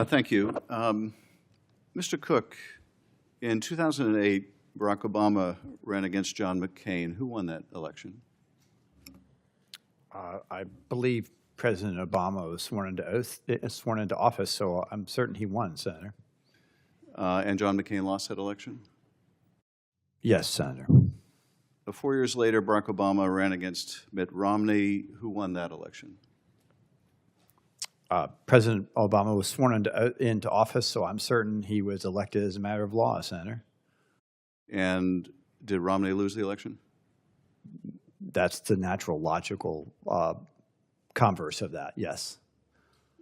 Thank you. Mr. Cook, in 2008, Barack Obama ran against John McCain. Who won that election? I believe President Obama was sworn into office, so I'm certain he won, Senator. And John McCain lost that election? Yes, Senator. 4 years later, Barack Obama ran against Mitt Romney. Who won that election? President Obama was sworn into office, so I'm certain he was elected as a matter of law, Senator. And did Romney lose the election? That's the natural, logical converse of that, yes.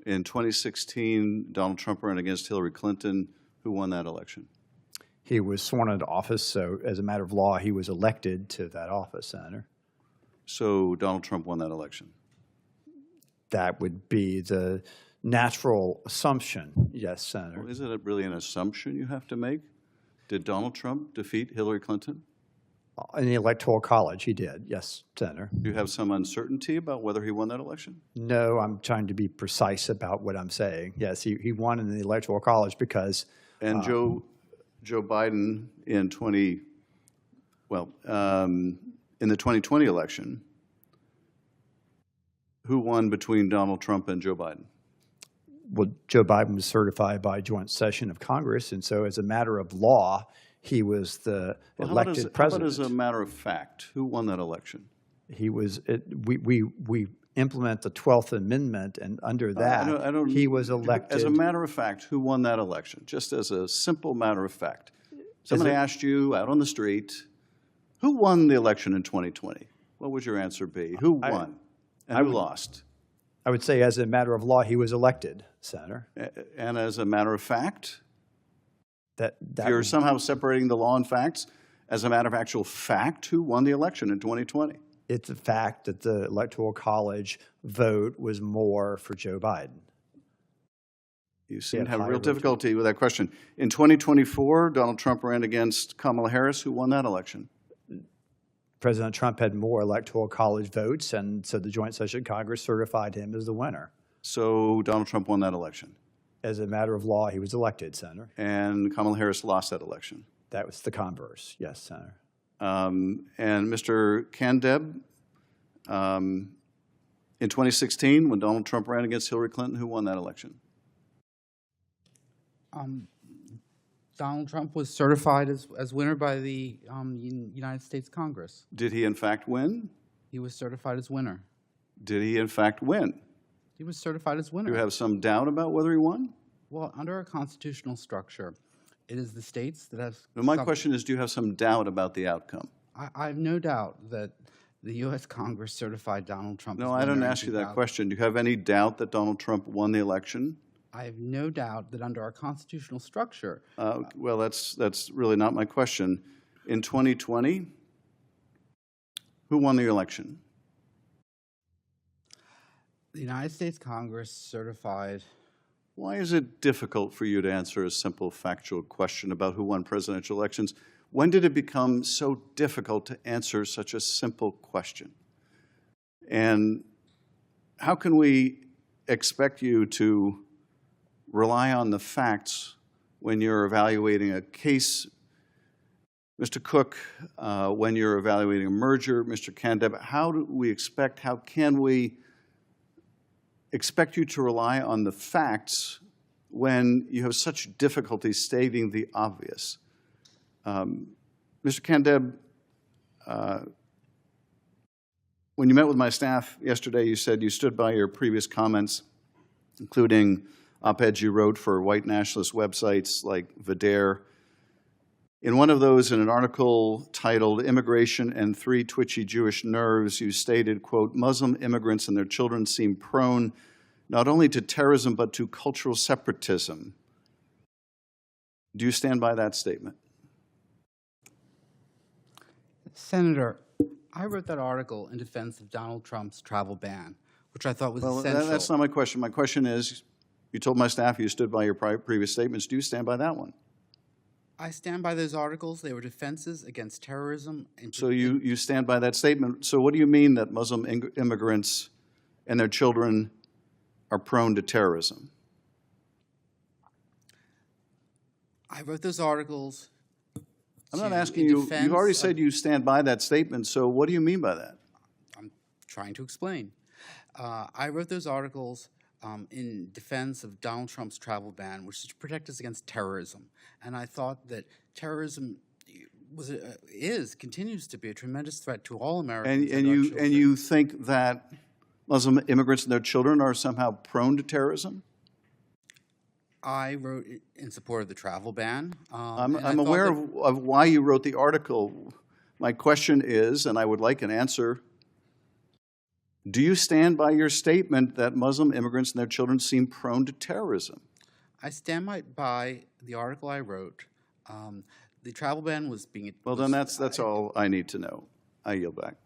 In 2016, Donald Trump ran against Hillary Clinton. Who won that election? He was sworn into office, so as a matter of law, he was elected to that office, Senator. So Donald Trump won that election? That would be the natural assumption, yes, Senator. Well, isn't it really an assumption you have to make? Did Donald Trump defeat Hillary Clinton? In the Electoral College, he did, yes, Senator. Do you have some uncertainty about whether he won that election? No, I'm trying to be precise about what I'm saying. Yes, he won in the Electoral College because... And Joe Biden in the 2020 election, who won between Donald Trump and Joe Biden? Well, Joe Biden was certified by joint session of Congress, and so as a matter of law, he was the elected president. How about as a matter of fact? Who won that election? He was. We implement the 12th Amendment, and under that, he was elected. As a matter of fact, who won that election? Just as a simple matter of fact. Somebody asked you out on the street, who won the election in 2020? What would your answer be? Who won and who lost? I would say as a matter of law, he was elected, Senator. And as a matter of fact? That you're somehow separating the law and facts. As a matter of actual fact, who won the election in 2020? It's a fact that the Electoral College vote was more for Joe Biden. You seem to have real difficulty with that question. In 2024, Donald Trump ran against Kamala Harris. Who won that election? President Trump had more Electoral College votes, and so the joint session of Congress certified him as the winner. So Donald Trump won that election? As a matter of law, he was elected, Senator. And Kamala Harris lost that election? That was the converse, yes, Senator. And Mr. Kandeb, in 2016, when Donald Trump ran against Hillary Clinton, who won that election? Donald Trump was certified as winner by the United States Congress. Did he in fact win? He was certified as winner. Did he in fact win? He was certified as winner. Do you have some doubt about whether he won? Well, under our constitutional structure, it is the states that have... No, my question is, do you have some doubt about the outcome? I have no doubt that the U.S. Congress certified Donald Trump as winner. No, I don't ask you that question. Do you have any doubt that Donald Trump won the election? I have no doubt that under our constitutional structure... well, that's really not my question. In 2020, who won the election? The United States Congress certified... Why is it difficult for you to answer a simple factual question about who won presidential elections? When did it become so difficult to answer such a simple question? And how can we expect you to rely on the facts when you're evaluating a case? Mr. Cook, when you're evaluating a merger, Mr. Kandeb, how can we expect you to rely on the facts when you have such difficulty stating the obvious? Mr. Kandeb, when you met with my staff yesterday, you said you stood by your previous comments, including op-eds you wrote for white nationalist websites like Vidare. In one of those, in an article titled "Immigration and Three Twitchy Jewish Nerves," you stated, quote, "Muslim immigrants and their children seem prone not only to terrorism but to cultural separatism." Do you stand by that statement? Senator, I wrote that article in defense of Donald Trump's travel ban, which I thought was essential. That's not my question. My question is, you told my staff you stood by your previous statements. Do you stand by that one? I stand by those articles. They were defenses against terrorism. So you stand by that statement. So what do you mean that Muslim immigrants and their children are prone to terrorism? I wrote those articles. I'm not to- asking in you, defense you've already of- said you stand by that statement, so what do you mean by that? I'm trying to explain. I wrote those articles in defense of Donald Trump's travel ban, which is to protect us against terrorism. And I thought that terrorism continues to be a tremendous threat to all Americans. And our you, children. and you think that Muslim immigrants and their children are somehow prone to terrorism? I wrote in support of the travel ban. I'm and I thought aware that- of why you wrote the article. My question is, and I would like an answer, do you stand by your statement that Muslim immigrants and their children seem prone to terrorism? I stand by the article I wrote. The travel ban was being. Well, then that's all I need to know. I yield back.